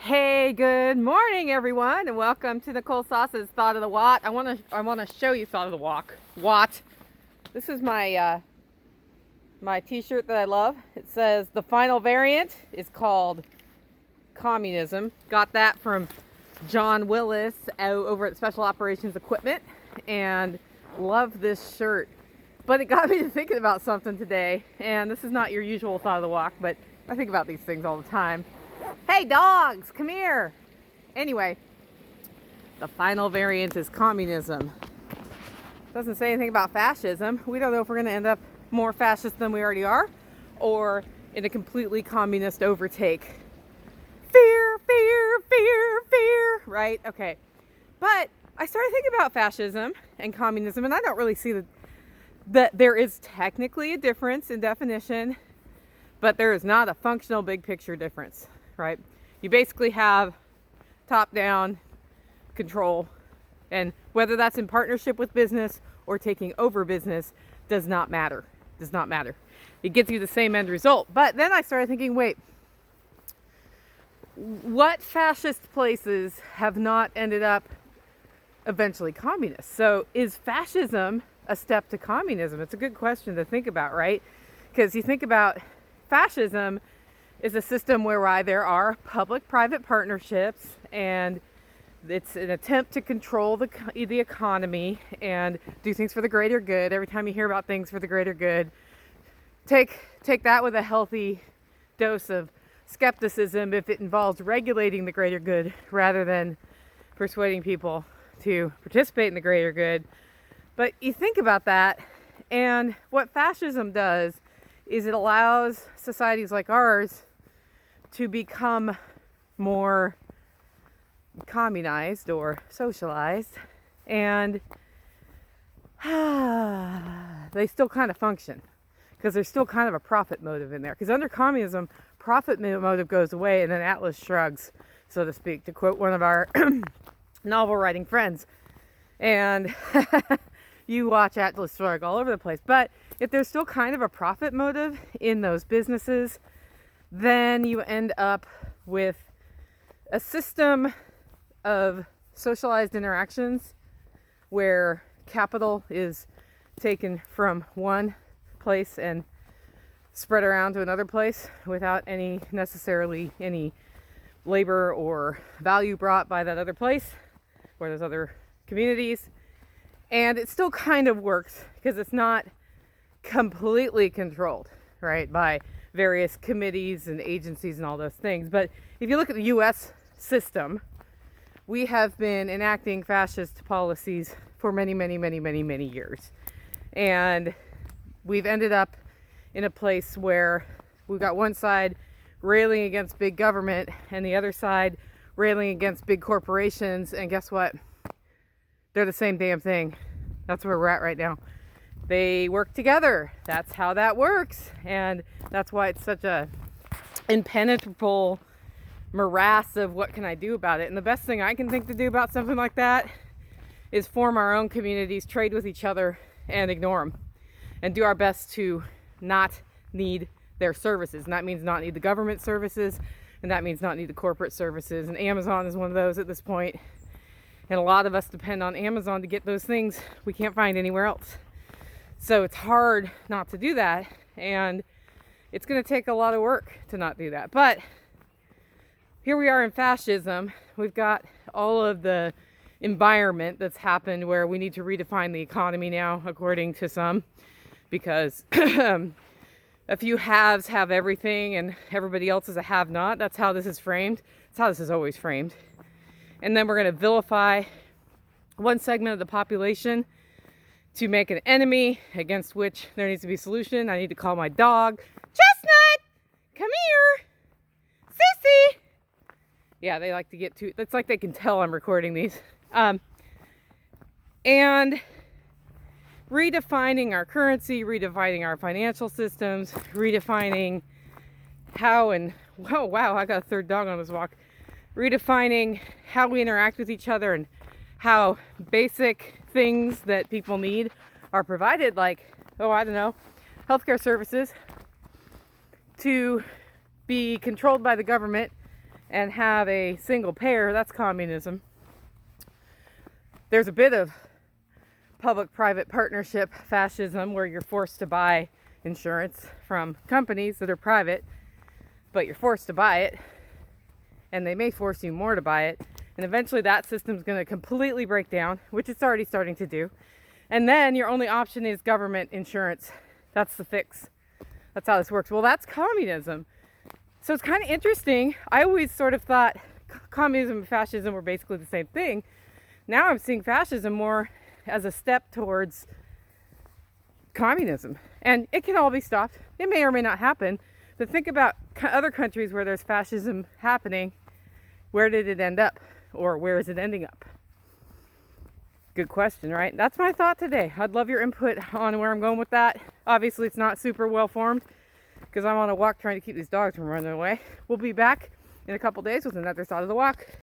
Hey, good morning, everyone, and welcome to Nicole Sauce's Thought of the Watt. I want to show you Thought of the Watt. This is my my T-shirt that I love. It says the final variant is called communism. Got that from John Willis over at Special Operations Equipment, and love this shirt. But it got me to thinking about something today, and this is not your usual Thought of the Walk, but I think about these things all the time. Hey dogs, come here. Anyway, the final variant is communism. Doesn't say anything about fascism. We don't know if we're going to end up more fascist than we already are, or in a completely communist overtake. Fear, fear, fear, fear, right? Okay. But I started thinking about fascism and communism, and I don't really see that there is technically a difference in definition, but there is not a functional big picture difference. Right? You basically have top-down control, and whether that's in partnership with business or taking over business does not matter. Does not matter. It gets you the same end result. But then I started thinking, wait, what fascist places have not ended up eventually communist? So is fascism a step to communism? It's a good question to think about, right? Because you think about fascism is a system whereby there are public-private partnerships, and it's an attempt to control the economy and do things for the greater good. Every time you hear about things for the greater good, take that with a healthy dose of skepticism if it involves regulating the greater good rather than persuading people to participate in the greater good. But you think about that, and what fascism does is it allows societies like ours to become more communized or socialized, and they still kind of function because there's still kind of a profit motive in there. Because under communism, profit motive goes away, and then Atlas shrugs, so to speak, to quote one of our novel writing friends. And you watch Atlas shrug all over the place. But if there's still kind of a profit motive in those businesses, then you end up with a system of socialized interactions where capital is taken from one place and spread around to another place without necessarily any labor or value brought by that other place or those other communities. And it still kind of works because it's not completely controlled, right, by various committees and agencies and all those things. But if you look at the U.S. system, we have been enacting fascist policies for many, many, many, many, many years. And we've ended up in a place where we've got one side railing against big government and the other side railing against big corporations. And guess what? They're the same damn thing. That's where we're at right now. They work together. That's how that works. And that's why it's such a impenetrable morass of what can I do about it. And the best thing I can think to do about something like that is form our own communities, trade with each other, and ignore them. And do our best to not need their services. And that means not need the government services. And that means not need the corporate services. And Amazon is one of those at this point. And a lot of us depend on Amazon to get those things we can't find anywhere else. So it's hard not to do that, and it's going to take a lot of work to not do that. But here we are in fascism. We've got all of the environment that's happened where we need to redefine the economy now, according to some, because a few haves have everything and everybody else is a have-not. That's how this is framed. That's how this is always framed. And then we're going to vilify one segment of the population to make an enemy against which there needs to be a solution. I need to call my dog. Chestnut, come here. Sissy. Yeah, they like to get to, it's like they can tell I'm recording these. And redefining our currency, redefining our financial systems, redefining how and, oh wow, I got a third dog on this walk. Redefining how we interact with each other and how basic things that people need are provided, like, oh, I don't know, healthcare services, to be controlled by the government and have a single payer, that's communism. There's a bit of public-private partnership fascism where you're forced to buy insurance from companies that are private, but you're forced to buy it, and they may force you more to buy it, and eventually that system's going to completely break down, which it's already starting to do, and then your only option is government insurance. That's the fix. That's how this works. Well, that's communism. So it's kind of interesting. I always sort of thought communism and fascism were basically the same thing. Now I'm seeing fascism more as a step towards communism. And it can all be stopped. It may or may not happen. But think about other countries where there's fascism happening. Where did it end up? Or where is it ending up? Good question, right? That's my thought today. I'd love your input on where I'm going with that. Obviously, it's not super well formed because I'm on a walk trying to keep these dogs from running away. We'll be back in a couple days with another thought of the walk.